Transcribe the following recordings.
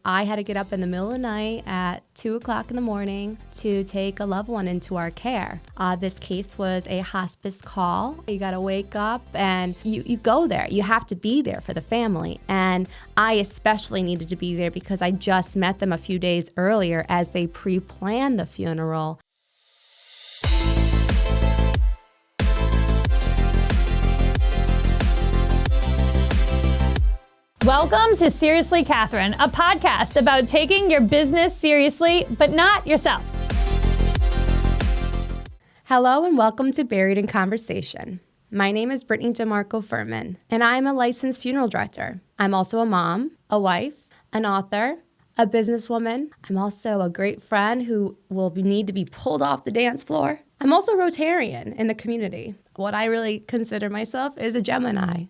I had to get up in the middle of the night at 2 o'clock in the morning to take a loved one into our care. This case was a hospice call. You got to wake up and you go there. You have to be there for the family. And I especially needed to be there because I just met them a few days earlier as they pre-planned the funeral. Welcome to Seriously Catherine, a podcast about taking your business seriously, but not yourself. Hello and welcome to Buried in Conversation. My name is Brittany Demarco-Furman, and I'm a licensed funeral director. I'm also a mom, a wife, an author, a businesswoman. I'm also a great friend who will need to be pulled off the dance floor. I'm also a Rotarian in the community. What I really consider myself is a Gemini.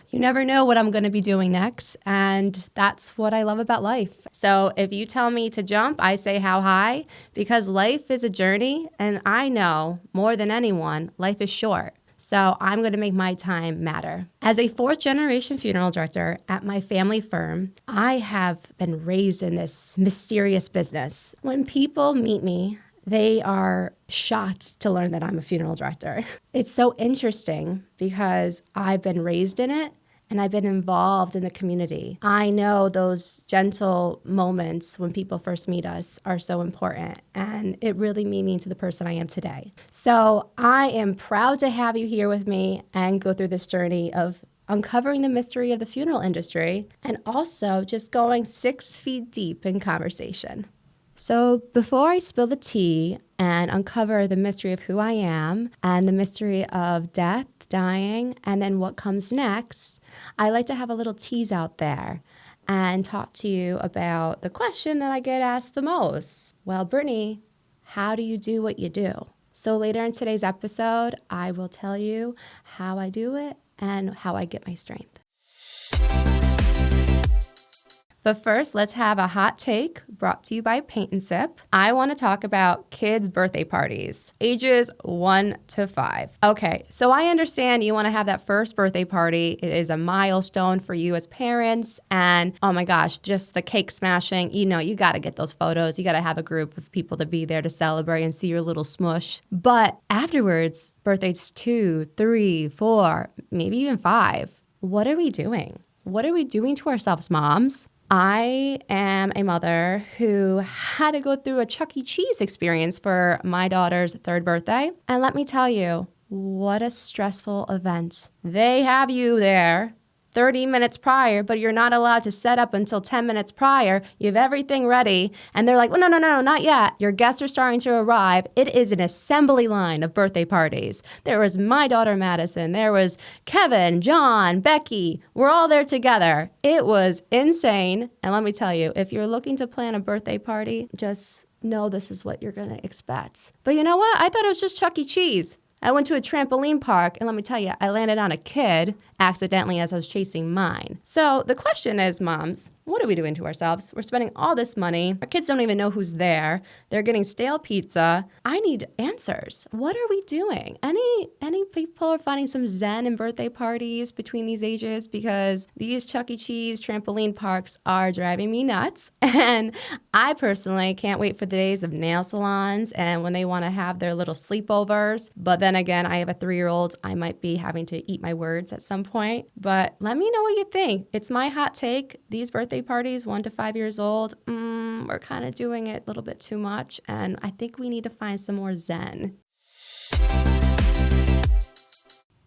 You never know what I'm going to be doing next, and that's what I love about life. So if you tell me to jump, I say how high, because life is a journey, and I know more than anyone, life is short. So I'm going to make my time matter. As a fourth-generation funeral director at my family firm, I have been raised in this mysterious business. When people meet me, they are shocked to learn that I'm a funeral director. It's so interesting because I've been raised in it and I've been involved in the community. I know those gentle moments when people first meet us are so important, and it really made me into the person I am today. So I am proud to have you here with me and go through this journey of uncovering the mystery of the funeral industry and also just going 6 feet deep in conversation. So before I spill the tea and uncover the mystery of who I am and the mystery of death, dying, and then what comes next, I like to have a little tease out there and talk to you about the question that I get asked the most. Well, Brittany, how do you do what you do? So later in today's episode, I will tell you how I do it and how I get my strength. But first, let's have a hot take brought to you by Paint and Sip. I want to talk about kids' birthday parties, ages 1 to 5. Okay, so I understand you want to have that first birthday party. It is a milestone for you as parents. And oh my gosh, just the cake smashing. You know, you got to get those photos. You got to have a group of people to be there to celebrate and see your little smush. But afterwards, birthdays 2, 3, 4, maybe even 5. What are we doing? What are we doing to ourselves, moms? I am a mother who had to go through a Chuck E. Cheese experience for my daughter's 3rd birthday. And let me tell you, what a stressful event. They have you there 30 minutes prior, but you're not allowed to set up until 10 minutes prior. You have everything ready. And they're like, well, no, not yet. Your guests are starting to arrive. It is an assembly line of birthday parties. There was my daughter, Madison. There was Kevin, John, Becky. We're all there together. It was insane. And let me tell you, if you're looking to plan a birthday party, just know this is what you're going to expect. But you know what? I thought it was just Chuck E. Cheese. I went to a trampoline park, and let me tell you, I landed on a kid accidentally as I was chasing mine. So the question is, moms, what are we doing to ourselves? We're spending all this money. Our kids don't even know who's there. They're getting stale pizza. I need answers. What are we doing? Any people are finding some zen in birthday parties between these ages? Because these Chuck E. Cheese trampoline parks are driving me nuts. And I personally can't wait for the days of nail salons and when they want to have their little sleepovers. But then again, I have a 3-year-old. I might be having to eat my words at some point. But let me know what you think. It's my hot take. These birthday parties, 1 to 5 years old, we're kind of doing it a little bit too much. And I think we need to find some more zen.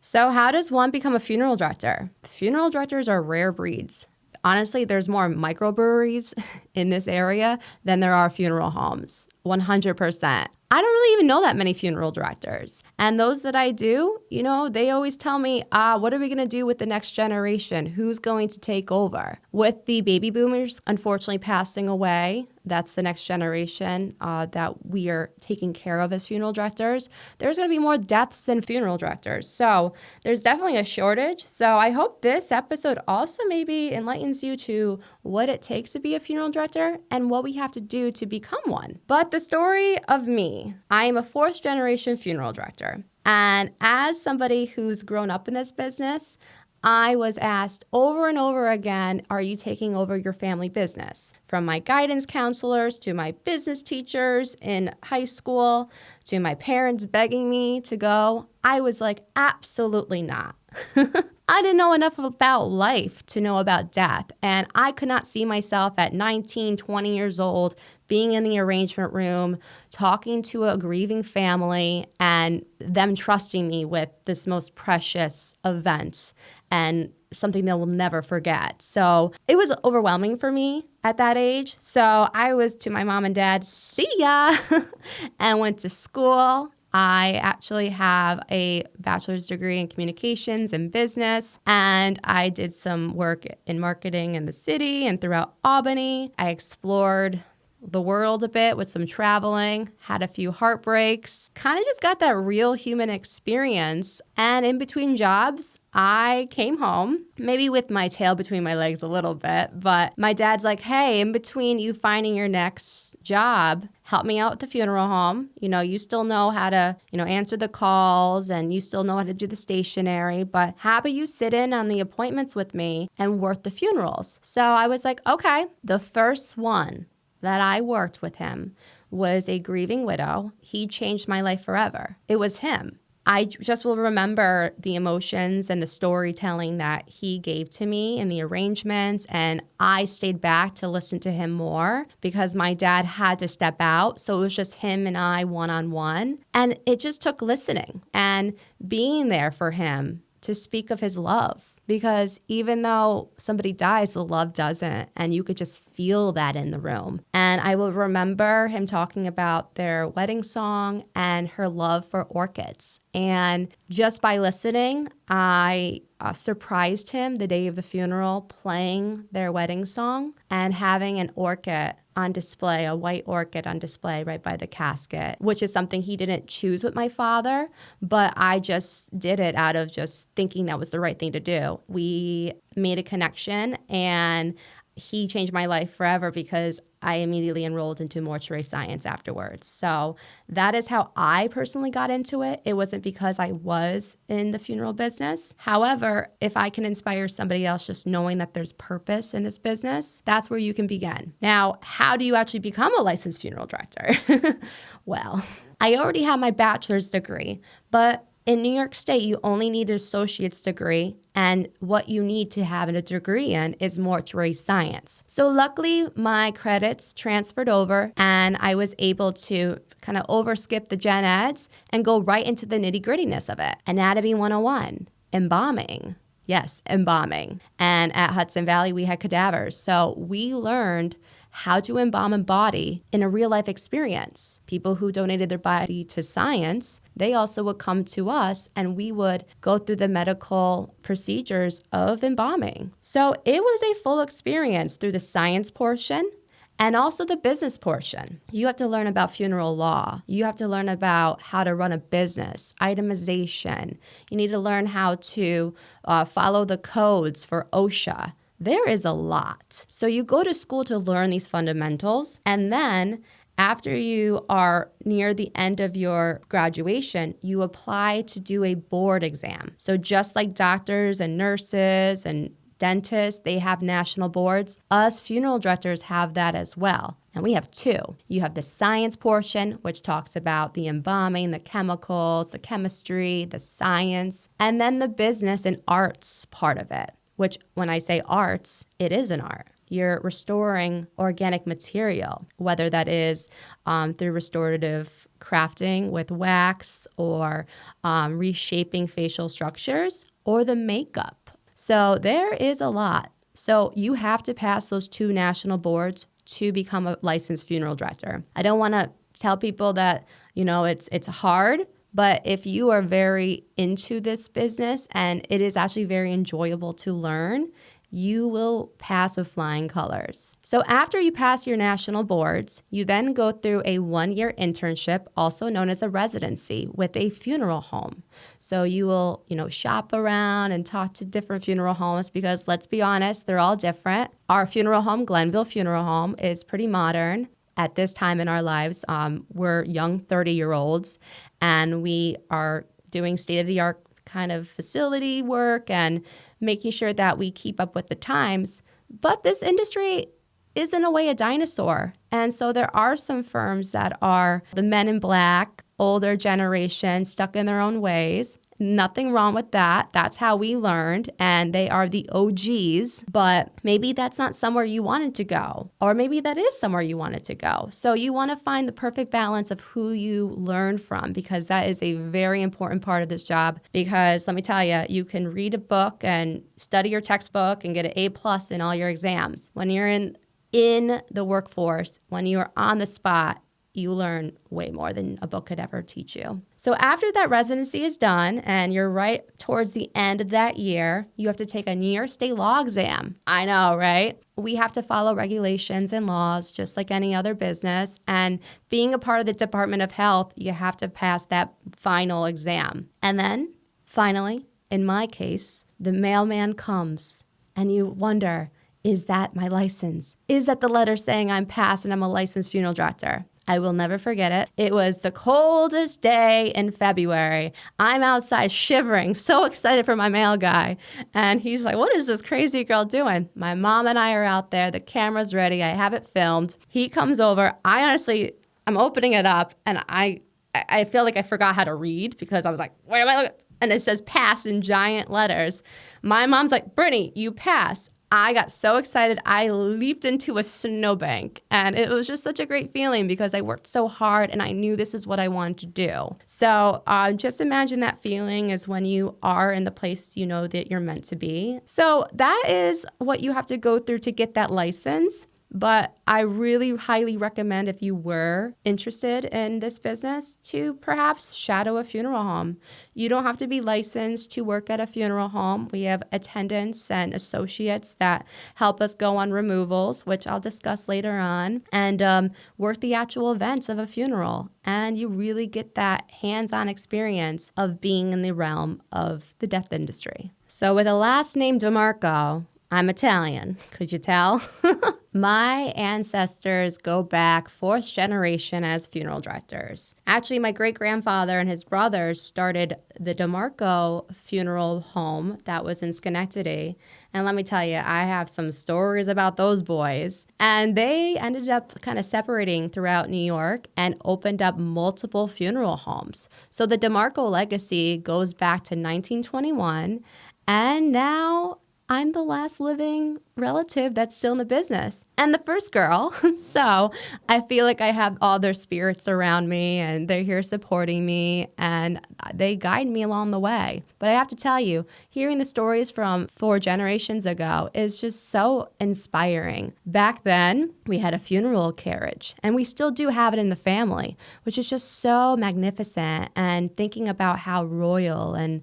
So how does one become a funeral director? Funeral directors are rare breeds. Honestly, there's more microbreweries in this area than there are funeral homes. 100%. I don't really even know that many funeral directors. And those that I do, you know, they always tell me, what are we going to do with the next generation? Who's going to take over? With the baby boomers, unfortunately, passing away, that's the next generation that we are taking care of as funeral directors. There's going to be more deaths than funeral directors. So there's definitely a shortage. So I hope this episode also maybe enlightens you to what it takes to be a funeral director and what we have to do to become one. But the story of me, I am a 4th-generation funeral director. And as somebody who's grown up in this business, I was asked over and over again, are you taking over your family business? From my guidance counselors to my business teachers in high school to my parents begging me to go, I was like, absolutely not. I didn't know enough about life to know about death, and I could not see myself at 19, 20 years old being in the arrangement room, talking to a grieving family, and them trusting me with this most precious event and something they'll never forget. So it was overwhelming for me at that age. So I was to my mom and dad, see ya, and went to school. I actually have a bachelor's degree in communications and business, and I did some work in marketing in the city and throughout Albany. I explored the world a bit with some traveling, had a few heartbreaks, kind of just got that real human experience. And in between jobs, I came home, maybe with my tail between my legs a little bit, but my dad's like, hey, in between you finding your next job, help me out with the funeral home. You still know how to, answer the calls and you still know how to do the stationery, but how about you sit in on the appointments with me and work the funerals? So I was like, okay. The first one that I worked with him was a grieving widow. He changed my life forever. It was him. I just will remember the emotions and the storytelling that he gave to me and the arrangements, and I stayed back to listen to him more because my dad had to step out, so it was just him and I one-on-one, and it just took listening and being there for him to speak of his love. Because even though somebody dies, the love doesn't. And you could just feel that in the room. And I will remember him talking about their wedding song and her love for orchids. And just by listening, I surprised him the day of the funeral playing their wedding song and having an orchid on display, a white orchid on display right by the casket, which is something he didn't choose with my father, but I just did it out of just thinking that was the right thing to do. We made a connection, and he changed my life forever because I immediately enrolled into mortuary science afterwards. So that is how I personally got into it. It wasn't because I was in the funeral business. However, if I can inspire somebody else just knowing that there's purpose in this business, that's where you can begin. Now, how do you actually become a licensed funeral director? Well, I already have my bachelor's degree, but in New York State, you only need an associate's degree, and what you need to have a degree in is mortuary science. So luckily, my credits transferred over, and I was able to kind of overskip the gen eds and go right into the nitty-grittiness of it. Anatomy 101, embalming. Yes, embalming. And at Hudson Valley, we had cadavers. So we learned how to embalm a body in a real-life experience. People who donated their body to science, they also would come to us and we would go through the medical procedures of embalming. So it was a full experience through the science portion and also the business portion. You have to learn about funeral law. You have to learn about how to run a business, itemization. You need to learn how to follow the codes for OSHA. There is a lot. So you go to school to learn these fundamentals, and then after you are near the end of your graduation, you apply to do a board exam. So just like doctors and nurses and dentists, they have national boards. Us funeral directors have that as well. And we have two. You have the science portion, which talks about the embalming, the chemicals, the chemistry, the science, and then the business and arts part of it, which when I say arts, it is an art. You're restoring organic material, whether that is through restorative crafting with wax or reshaping facial structures or the makeup. So there is a lot. So you have to pass those two national boards to become a licensed funeral director. I don't want to tell people that, it's hard. But if you are very into this business and it is actually very enjoyable to learn, you will pass with flying colors. So after you pass your national boards, you then go through a 1-year internship, also known as a residency, with a funeral home. So you will, shop around and talk to different funeral homes because let's be honest, they're all different. Our funeral home, Glenville Funeral Home, is pretty modern. At this time in our lives, we're young 30-year-olds, and we are doing state-of-the-art kind of facility work and making sure that we keep up with the times. But this industry is in a way a dinosaur. And so there are some firms that are the men in black, older generation, stuck in their own ways. Nothing wrong with that. That's how we learned, and they are the OGs. But maybe that's not somewhere you wanted to go, or maybe that is somewhere you wanted to go. So you want to find the perfect balance of who you learn from, because that is a very important part of this job. Because let me tell you, you can read a book and study your textbook and get an A+ in all your exams. When you're in the workforce, when you're on the spot, you learn way more than a book could ever teach you. So after that residency is done and you're right towards the end of that year, you have to take a New York State law exam. I know, right? We have to follow regulations and laws just like any other business. And being a part of the Department of Health, you have to pass that final exam. And then finally, in my case, the mailman comes and you wonder, is that my license? Is that the letter saying I'm passed and I'm a licensed funeral director? I will never forget it. It was the coldest day in February. I'm outside shivering, so excited for my mail guy. And he's like, what is this crazy girl doing? My mom and I are out there. The camera's ready. I have it filmed. He comes over. I'm opening it up, and I feel like I forgot how to read because I was like, where am I looking? And it says pass in giant letters. My mom's like, Brittany, you passed. I got so excited, I leaped into a snowbank. And it was just such a great feeling because I worked so hard and I knew this is what I wanted to do. So just imagine that feeling is when you are in the place you know that you're meant to be. So that is what you have to go through to get that license. But I really highly recommend, if you were interested in this business, to perhaps shadow a funeral home. You don't have to be licensed to work at a funeral home. We have attendants and associates that help us go on removals, which I'll discuss later on, and work the actual events of a funeral. And you really get that hands-on experience of being in the realm of the death industry. So with a last name Demarco, I'm Italian. Could you tell? My ancestors go back 4th generation as funeral directors. Actually, my great-grandfather and his brothers started the Demarco Funeral Home that was in Schenectady. And let me tell you, I have some stories about those boys. And they ended up kind of separating throughout New York and opened up multiple funeral homes. So the Demarco legacy goes back to 1921. And now I'm the last living relative that's still in the business and the first girl. So I feel like I have all their spirits around me and they're here supporting me and they guide me along the way. But I have to tell you, hearing the stories from 4 generations ago is just so inspiring. Back then, we had a funeral carriage and we still do have it in the family, which is just so magnificent. And thinking about how royal and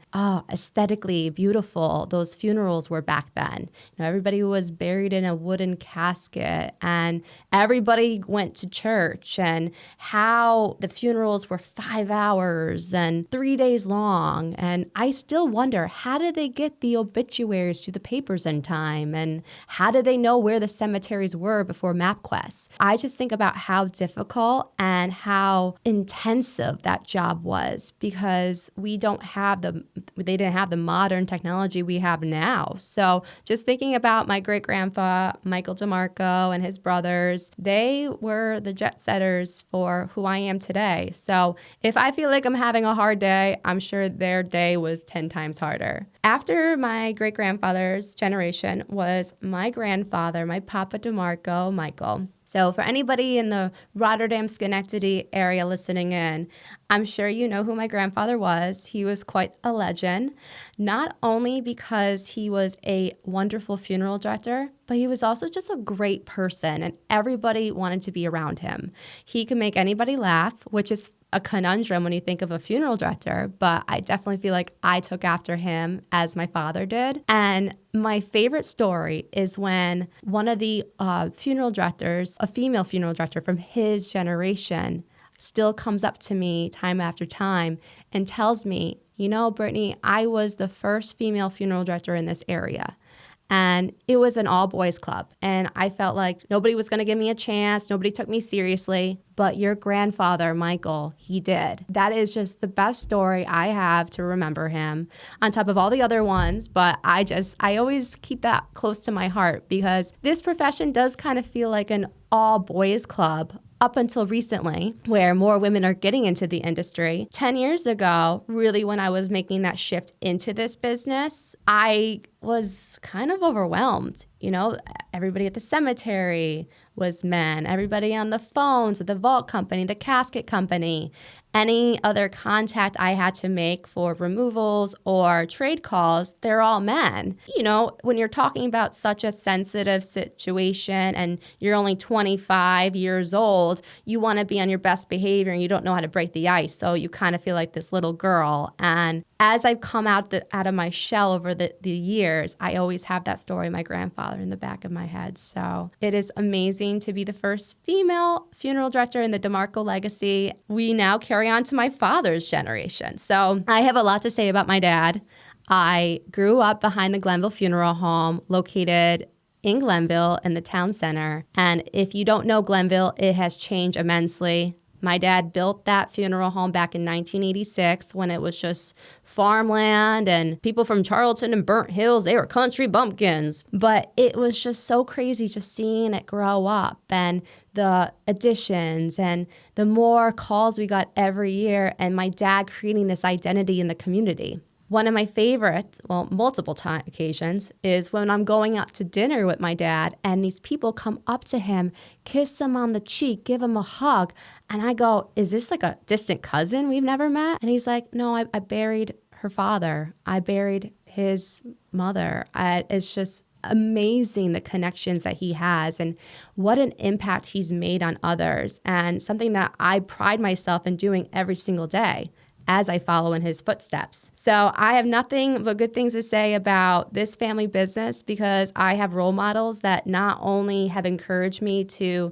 aesthetically beautiful those funerals were back then. You know, everybody was buried in a wooden casket and everybody went to church, and how the funerals were 5 hours and 3 days long. And I still wonder, how did they get the obituaries to the papers in time? And how did they know where the cemeteries were before MapQuest? I just think about how difficult and how intensive that job was, because they didn't have the modern technology we have now. So just thinking about my great-grandpa, Michael Demarco, and his brothers, they were the jet setters for who I am today. So if I feel like I'm having a hard day, I'm sure their day was 10 times harder. After my great-grandfather's generation was my grandfather, my Papa Demarco, Michael. So for anybody in the Rotterdam, Schenectady area listening in, I'm sure you know who my grandfather was. He was quite a legend, not only because he was a wonderful funeral director, but he was also just a great person, and everybody wanted to be around him. He could make anybody laugh, which is a conundrum when you think of a funeral director, but I definitely feel like I took after him as my father did. And my favorite story is when one of the funeral directors, a female funeral director from his generation, still comes up to me time after time and tells me, you know, Brittany, I was the first female funeral director in this area. And it was an all boys club. And I felt like nobody was going to give me a chance. Nobody took me seriously. But your grandfather, Michael, he did. That is just the best story I have to remember him on top of all the other ones. But I always keep that close to my heart because this profession does kind of feel like an all boys club up until recently, where more women are getting into the industry. 10 years ago, really when I was making that shift into this business, I was kind of overwhelmed. You know, everybody at the cemetery was men, everybody on the phones at the vault company, the casket company, any other contact I had to make for removals or trade calls, they're all men. You know, when you're talking about such a sensitive situation and you're only 25 years old, you want to be on your best behavior and you don't know how to break the ice. So you kind of feel like this little girl. And as I've come out of my shell over the years, I always have that story of my grandfather in the back of my head. So it is amazing to be the first female funeral director in the Demarco legacy. We now carry on to my father's generation. So I have a lot to say about my dad. I grew up behind the Glenville Funeral Home, located in Glenville in the town center. And if you don't know Glenville, it has changed immensely. My dad built that funeral home back in 1986 when it was just farmland and people from Charlton and Burnt Hills, they were country bumpkins. But it was just so crazy just seeing it grow up and the additions and the more calls we got every year and my dad creating this identity in the community. One of my favorite, multiple occasions, is when I'm going out to dinner with my dad and these people come up to him, kiss him on the cheek, give him a hug. And I go, is this like a distant cousin we've never met? And he's like, no, I buried her father. I buried his mother. It's just amazing the connections that he has and what an impact he's made on others and something that I pride myself in doing every single day as I follow in his footsteps. So I have nothing but good things to say about this family business because I have role models that not only have encouraged me to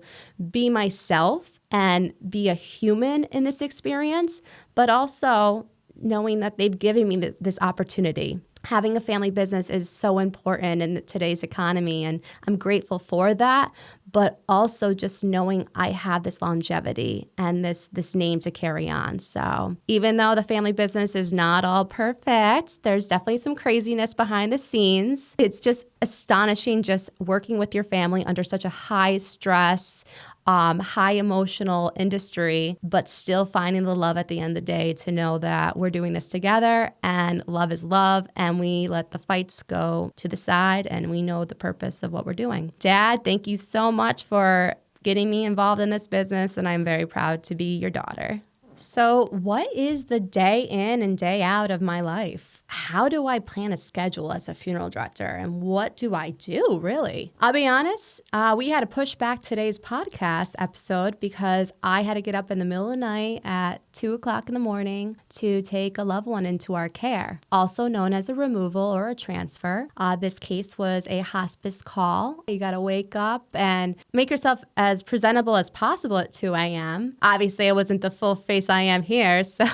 be myself and be a human in this experience, but also knowing that they've given me this opportunity. Having a family business is so important in today's economy, and I'm grateful for that, but also just knowing I have this longevity and this name to carry on. So even though the family business is not all perfect, there's definitely some craziness behind the scenes. It's just astonishing just working with your family under such a high stress, high emotional industry, but still finding the love at the end of the day to know that we're doing this together and love is love and we let the fights go to the side and we know the purpose of what we're doing. Dad, thank you so much for getting me involved in this business and I'm very proud to be your daughter. So what is the day in and day out of my life? How do I plan a schedule as a funeral director? And what do I do, really? I'll be honest, we had to push back today's podcast episode because I had to get up in the middle of the night at 2 o'clock in the morning to take a loved one into our care, also known as a removal or a transfer. This case was a hospice call. You got to wake up and make yourself as presentable as possible at 2 a.m. Obviously, I wasn't the full face I am here. So,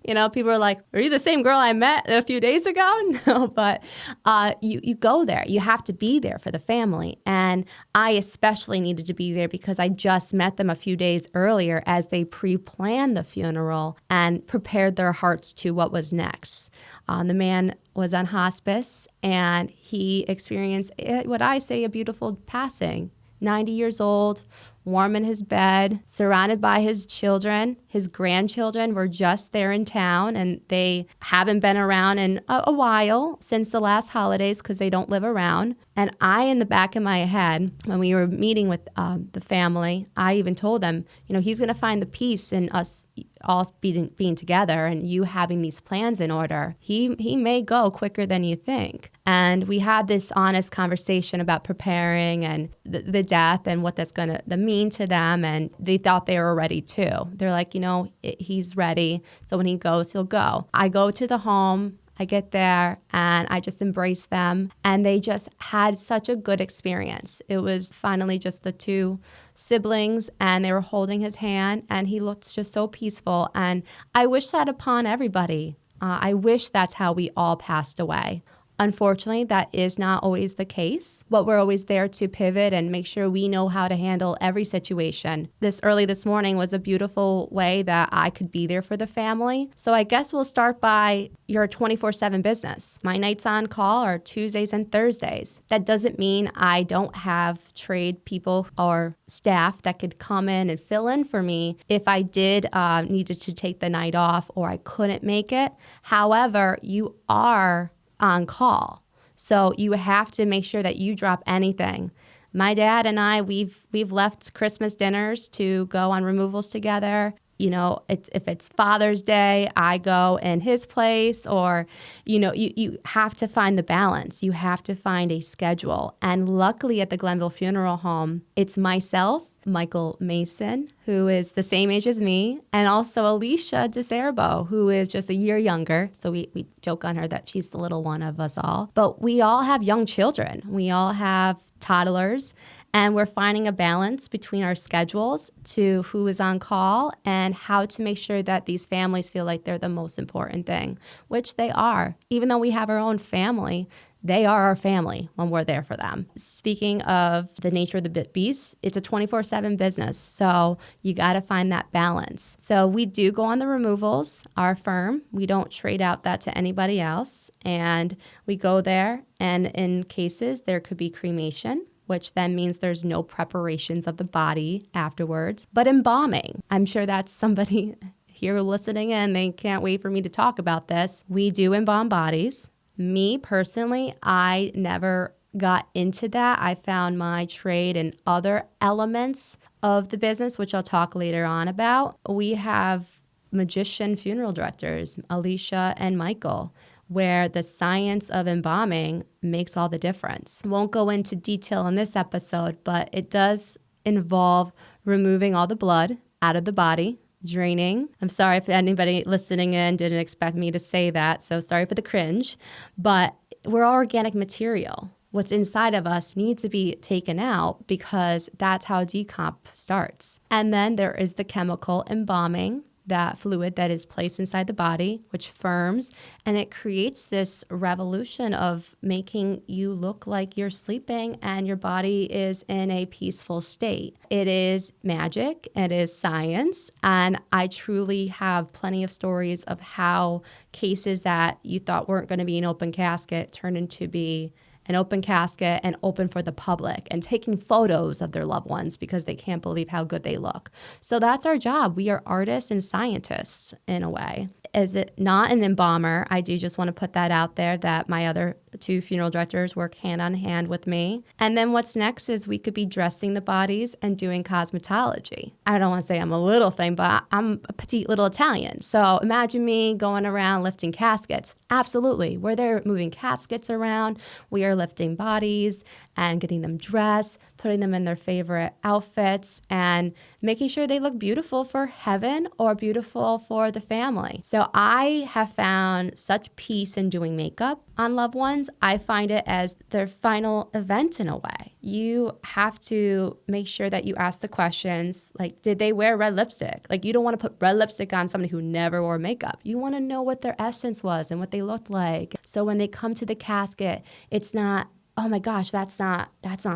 people were like, are you the same girl I met a few days ago? No, but you go there. You have to be there for the family. And I especially needed to be there because I just met them a few days earlier as they pre-planned the funeral and prepared their hearts to what was next. The man was on hospice and he experienced what I say a beautiful passing. 90 years old, warm in his bed, surrounded by his children. His grandchildren were just there in town, and they haven't been around in a while since the last holidays because they don't live around. And I, in the back of my head, when we were meeting with the family, I even told them, he's going to find the peace in us all being together and you having these plans in order. He may go quicker than you think. And we had this honest conversation about preparing and the death and what that's going to mean to them. And they thought they were ready too. They're like, he's ready. So when he goes, he'll go. I go to the home. I get there and I just embrace them and they just had such a good experience. It was finally just the two siblings and they were holding his hand and he looked just so peaceful. And I wish that upon everybody. I wish that's how we all passed away. Unfortunately, that is not always the case, but we're always there to pivot and make sure we know how to handle every situation. This morning was a beautiful way that I could be there for the family. So I guess we'll start by your 24/7 business. My nights on call are Tuesdays and Thursdays. That doesn't mean I don't have trade people or staff that could come in and fill in for me if I did needed to take the night off or I couldn't make it. However, you are on call. So you have to make sure that you drop anything. My dad and I, we've left Christmas dinners to go on removals together. You know, if it's Father's Day, I go in his place, or, you have to find the balance. You have to find a schedule. And luckily at the Glenville Funeral Home, it's myself, Michael Mason, who is the same age as me, and also Alicia DeSerbo, who is just a year younger. So we joke on her that she's the little one of us all. But we all have young children. We all have toddlers, and we're finding a balance between our schedules to who is on call and how to make sure that these families feel like they're the most important thing, which they are. Even though we have our own family, they are our family when we're there for them. Speaking of the nature of the beast, it's a 24/7 business, so you got to find that balance. So we do go on the removals, our firm. We don't trade out that to anybody else, and we go there, and in cases, there could be cremation, which then means there's no preparations of the body afterwards, but embalming. I'm sure that's somebody here listening in. They can't wait for me to talk about this. We do embalm bodies. Me personally, I never got into that. I found my trade in other elements of the business, which I'll talk later on about. We have magician funeral directors, Alicia and Michael, where the science of embalming makes all the difference. Won't go into detail in this episode, but it does involve removing all the blood out of the body, draining. I'm sorry if anybody listening in didn't expect me to say that, so sorry for the cringe, but we're all organic material. What's inside of us needs to be taken out because that's how decomp starts. And then there is the chemical embalming, that fluid that is placed inside the body, which firms, and it creates this revolution of making you look like you're sleeping and your body is in a peaceful state. It is magic, it is science, and I truly have plenty of stories of how cases that you thought weren't going to be an open casket turned into be an open casket and open for the public, and taking photos of their loved ones because they can't believe how good they look. So that's our job. We are artists and scientists in a way. Is it not an embalmer? I do just want to put that out there that my other two funeral directors work hand on hand with me. And then what's next is we could be dressing the bodies and doing cosmetology. I don't want to say I'm a little thing, but I'm a petite little Italian. So imagine me going around lifting caskets. Absolutely. We're there moving caskets around. We are lifting bodies and getting them dressed, putting them in their favorite outfits, and making sure they look beautiful for heaven or beautiful for the family. So I have found such peace in doing makeup on loved ones. I find it as their final event in a way. You have to make sure that you ask the questions like, did they wear red lipstick? Like, you don't want to put red lipstick on somebody who never wore makeup. You want to know what their essence was and what they looked like. So when they come to the casket, it's not, oh my gosh, that's not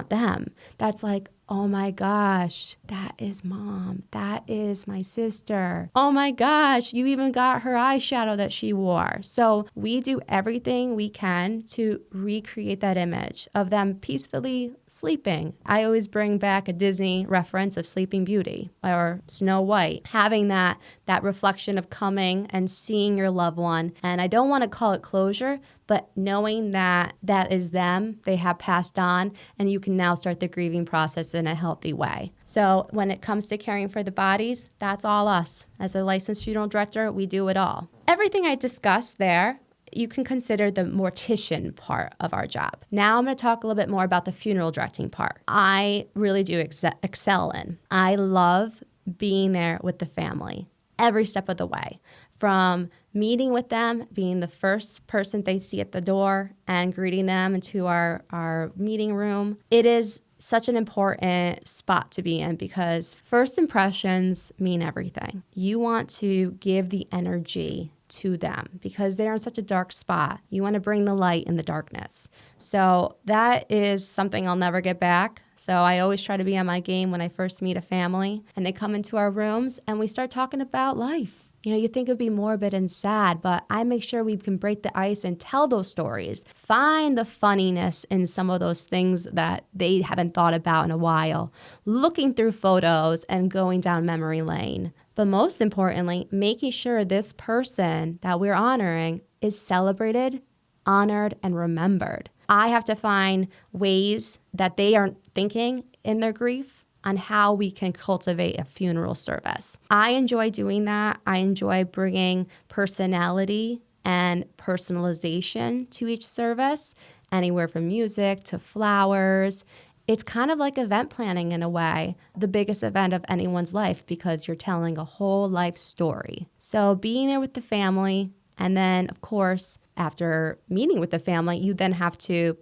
them. That's like, oh my gosh, that is mom. That is my sister. Oh my gosh, you even got her eyeshadow that she wore. So we do everything we can to recreate that image of them peacefully sleeping. I always bring back a Disney reference of Sleeping Beauty or Snow White, having that reflection of coming and seeing your loved one. And I don't want to call it closure, but knowing that that is them, they have passed on, and you can now start the grieving process in a healthy way. So when it comes to caring for the bodies, that's all us. As a licensed funeral director, we do it all. Everything I discussed there, you can consider the mortician part of our job. Now I'm going to talk a little bit more about the funeral directing part. I really do excel in. I love being there with the family every step of the way, from meeting with them, being the first person they see at the door and greeting them into our meeting room. It is such an important spot to be in because first impressions mean everything. You want to give the energy to them because they're in such a dark spot. You want to bring the light in the darkness. So that is something I'll never get back. So I always try to be on my game when I first meet a family and they come into our rooms and we start talking about life. You know, you think it would be morbid and sad, but I make sure we can break the ice and tell those stories. Find the funniness in some of those things that they haven't thought about in a while. Looking through photos and going down memory lane. But most importantly, making sure this person that we're honoring is celebrated, honored, and remembered. I have to find ways that they aren't thinking in their grief on how we can cultivate a funeral service. I enjoy doing that. I enjoy bringing personality and personalization to each service, anywhere from music to flowers. It's kind of like event planning in a way, the biggest event of anyone's life because you're telling a whole life story. So being there with the family, and then, of course, after meeting with the family, you then have to,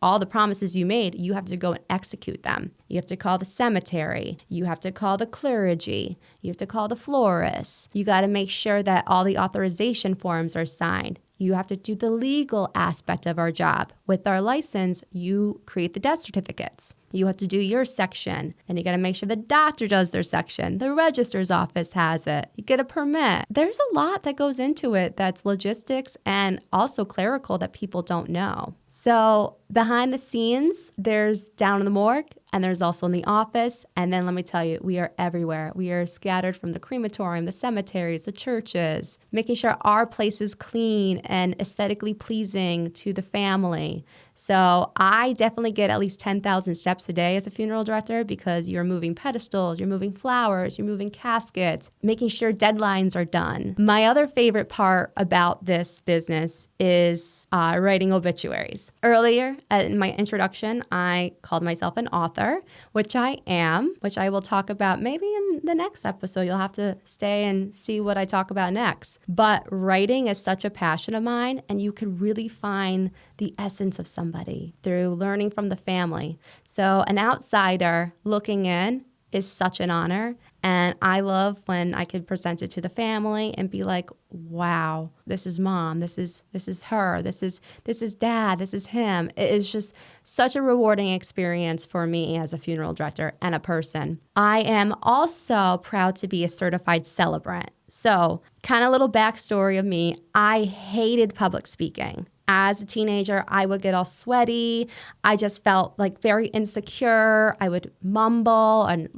all the promises you made, you have to go and execute them. You have to call the cemetery. You have to call the clergy. You have to call the florist. You got to make sure that all the authorization forms are signed. You have to do the legal aspect of our job. With our license, you create the death certificates. You have to do your section. Then you got to make sure the doctor does their section. The registrar's office has it. You get a permit. There's a lot that goes into it that's logistics and also clerical that people don't know. So behind the scenes, there's down in the morgue and there's also in the office. And then let me tell you, we are everywhere. We are scattered from the crematorium, the cemeteries, the churches, making sure our place is clean and aesthetically pleasing to the family. So I definitely get at least 10,000 steps a day as a funeral director because you're moving pedestals, you're moving flowers, you're moving caskets, making sure deadlines are done. My other favorite part about this business is writing obituaries. Earlier in my introduction, I called myself an author, which I am, which I will talk about maybe in the next episode. You'll have to stay and see what I talk about next. But writing is such a passion of mine, and you can really find the essence of somebody through learning from the family. So an outsider looking in is such an honor. And I love when I can present it to the family and be like, wow, this is mom, this is her, this is dad, this is him. It is just such a rewarding experience for me as a funeral director and a person. I am also proud to be a certified celebrant. So kind of little backstory of me, I hated public speaking. As a teenager, I would get all sweaty. I just felt like very insecure. I would mumble and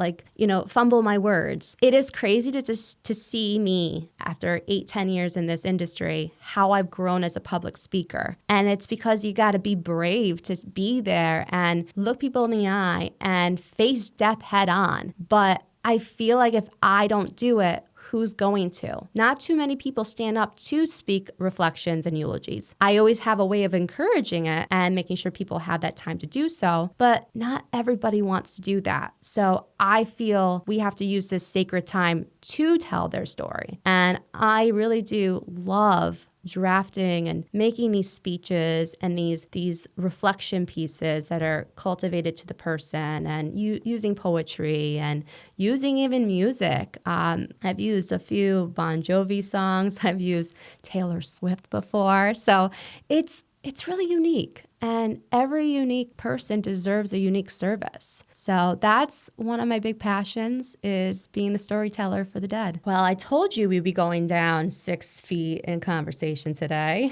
fumble my words. It is crazy to see me after 8-10 years in this industry, how I've grown as a public speaker. And it's because you got to be brave to be there and look people in the eye and face death head on. But I feel like if I don't do it, who's going to? Not too many people stand up to speak reflections and eulogies. I always have a way of encouraging it and making sure people have that time to do so, but not everybody wants to do that. So I feel we have to use this sacred time to tell their story. And I really do love drafting and making these speeches and these reflection pieces that are cultivated to the person and using poetry and using even music. I've used a few Bon Jovi songs. I've used Taylor Swift before. So it's really unique. And every unique person deserves a unique service. So that's one of my big passions is being the storyteller for the dead. Well, I told you we'd be going down 6 feet in conversation today.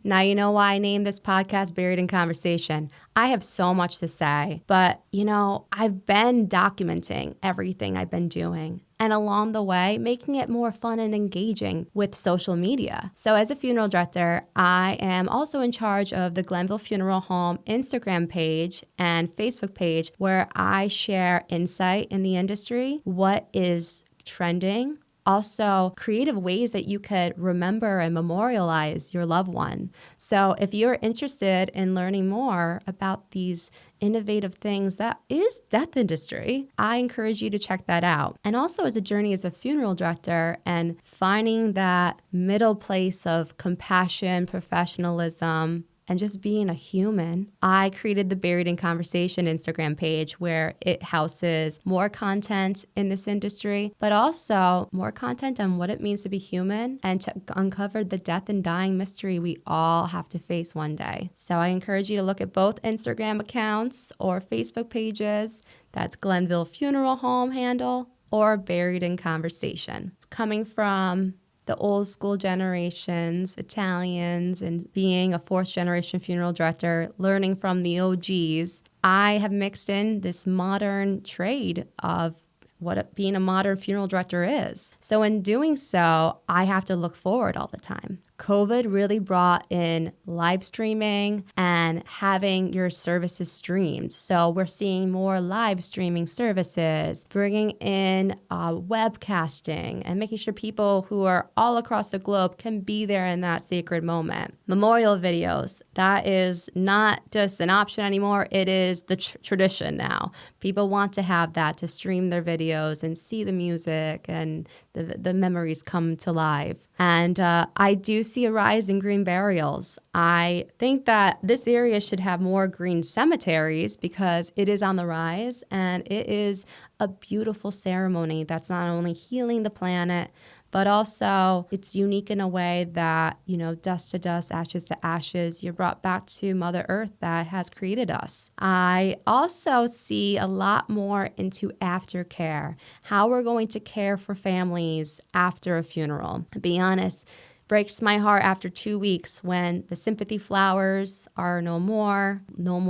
Now you know why I named this podcast Buried in Conversation. I have so much to say, but I've been documenting everything I've been doing. And along the way, making it more fun and engaging with social media. So as a funeral director, I am also in charge of the Glenville Funeral Home Instagram page and Facebook page where I share insight in the industry, what is trending, also creative ways that you could remember and memorialize your loved one. So if you're interested in learning more about these innovative things that is death industry, I encourage you to check that out. And also as a journey as a funeral director and finding that middle place of compassion, professionalism, and just being a human, I created the Buried in Conversation Instagram page where it houses more content in this industry, but also more content on what it means to be human and to uncover the death and dying mystery we all have to face one day. So I encourage you to look at both Instagram accounts or Facebook pages. That's Glenville Funeral Home handle or Buried in Conversation. Coming from the old school generations, Italians, and being a fourth generation funeral director, learning from the OGs, I have mixed in this modern trade of what being a modern funeral director is. So in doing so, I have to look forward all the time. COVID really brought in live streaming and having your services streamed. So we're seeing more live streaming services, bringing in webcasting and making sure people who are all across the globe can be there in that sacred moment. Memorial videos, that is not just an option anymore. It is the tradition now. People want to have that to stream their videos and see the music and the memories come to life. And I do see a rise in green burials. I think that this area should have more green cemeteries because it is on the rise and it is a beautiful ceremony that's not only healing the planet, but also it's unique in a way that, dust to dust, ashes to ashes, you're brought back to Mother Earth that has created us. I also see a lot more into aftercare, how we're going to care for families after a funeral. To be honest, breaks my heart after 2 weeks when the sympathy flowers are no more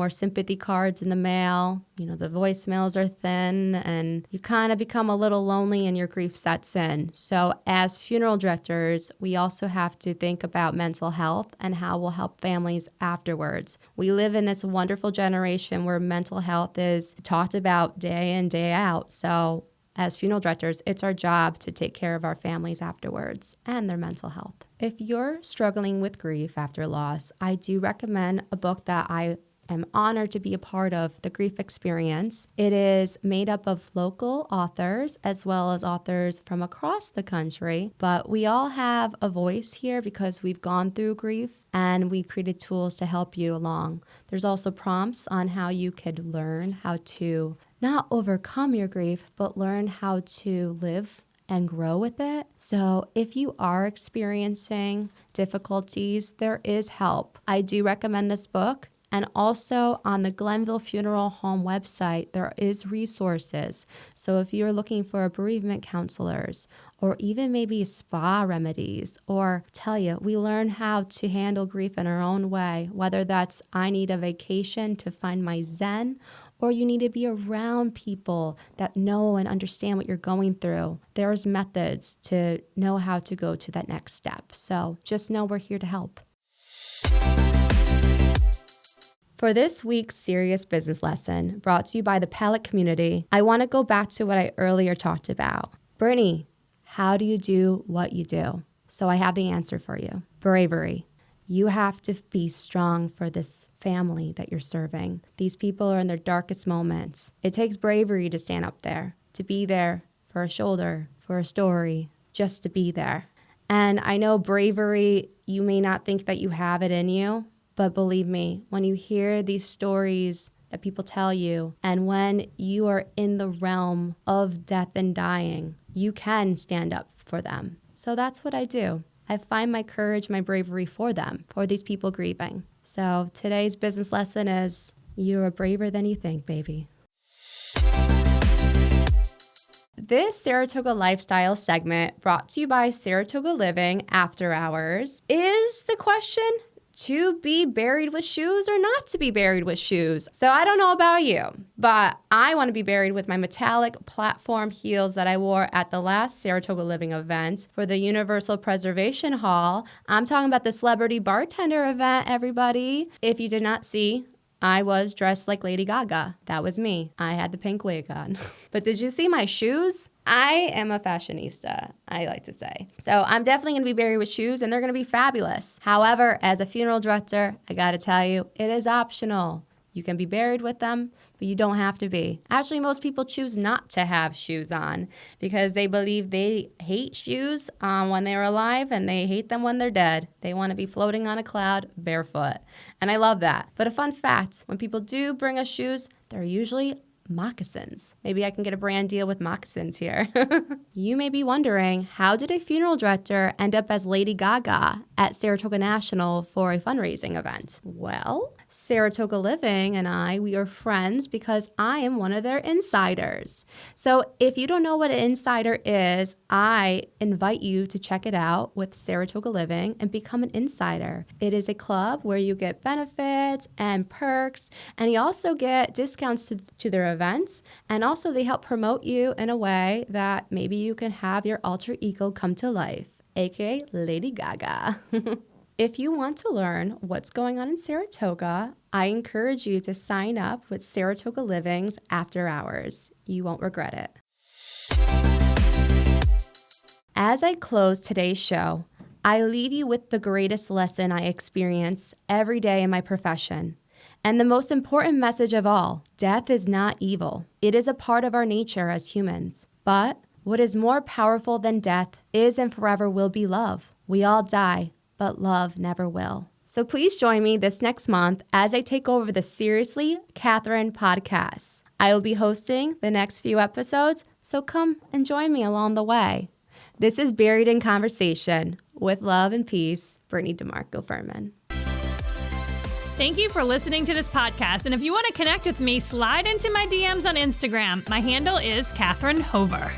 sympathy cards in the mail, the voicemails are thin and you kind of become a little lonely and your grief sets in. So as funeral directors, we also have to think about mental health and how we'll help families afterwards. We live in this wonderful generation where mental health is talked about day in, day out. So as funeral directors, it's our job to take care of our families afterwards and their mental health. If you're struggling with grief after loss, I do recommend a book that I am honored to be a part of, The Grief Experience. It is made up of local authors as well as authors from across the country, but we all have a voice here because we've gone through grief and we created tools to help you along. There's also prompts on how you could learn how to not overcome your grief, but learn how to live and grow with it. So if you are experiencing difficulties, there is help. I do recommend this book. And also on the Glenville Funeral Home website, there is resources. So if you're looking for bereavement counselors or even maybe spa remedies, or tell you, we learn how to handle grief in our own way, whether that's I need a vacation to find my zen, or you need to be around people that know and understand what you're going through. There's methods to know how to go to that next step. So just know we're here to help. For this week's serious business lesson, brought to you by the Palette community, I want to go back to what I earlier talked about. Brittany, how do you do what you do? So I have the answer for you. Bravery. You have to be strong for this family that you're serving. These people are in their darkest moments. It takes bravery to stand up there, to be there for a shoulder, for a story, just to be there. And I know bravery, you may not think that you have it in you, but believe me, when you hear these stories that people tell you, and when you are in the realm of death and dying, you can stand up for them. So that's what I do. I find my courage, my bravery for them, for these people grieving. So today's business lesson is, you are braver than you think, baby. This Saratoga Lifestyle segment, brought to you by Saratoga Living After Hours, is the question: to be buried with shoes or not to be buried with shoes? So I don't know about you, but I want to be buried with my metallic platform heels that I wore at the last Saratoga Living event for the Universal Preservation Hall. I'm talking about the Celebrity Bartender event, everybody. If you did not see, I was dressed like Lady Gaga. That was me. I had the pink wig on. But did you see my shoes? I am a fashionista, I like to say. So I'm definitely going to be buried with shoes, and they're going to be fabulous. However, as a funeral director, I got to tell you, it is optional. You can be buried with them, but you don't have to be. Actually, most people choose not to have shoes on because they believe they hate shoes when they're alive and they hate them when they're dead. They want to be floating on a cloud barefoot. And I love that. But a fun fact, when people do bring us shoes, they're usually moccasins. Maybe I can get a brand deal with moccasins here. You may be wondering, how did a funeral director end up as Lady Gaga at Saratoga National for a fundraising event? Well, Saratoga Living and we are friends because I am one of their insiders. So if you don't know what an insider is, I invite you to check it out with Saratoga Living and become an insider. It is a club where you get benefits and perks, and you also get discounts to their events, and also they help promote you in a way that maybe you can have your alter ego come to life, aka Lady Gaga. If you want to learn what's going on in Saratoga, I encourage you to sign up with Saratoga Living's After Hours. You won't regret it. As I close today's show, I leave you with the greatest lesson I experience every day in my profession. And the most important message of all, death is not evil. It is a part of our nature as humans. But what is more powerful than death is and forever will be love. We all die, but love never will. So please join me this next month as I take over the Seriously Catherine podcast. I will be hosting the next few episodes, so come and join me along the way. This is Buried in Conversation. With love and peace, Brittany Demarco-Furman. Thank you for listening to this podcast. And if you want to connect with me, slide into my DMs on Instagram. My handle is Catherine Hover.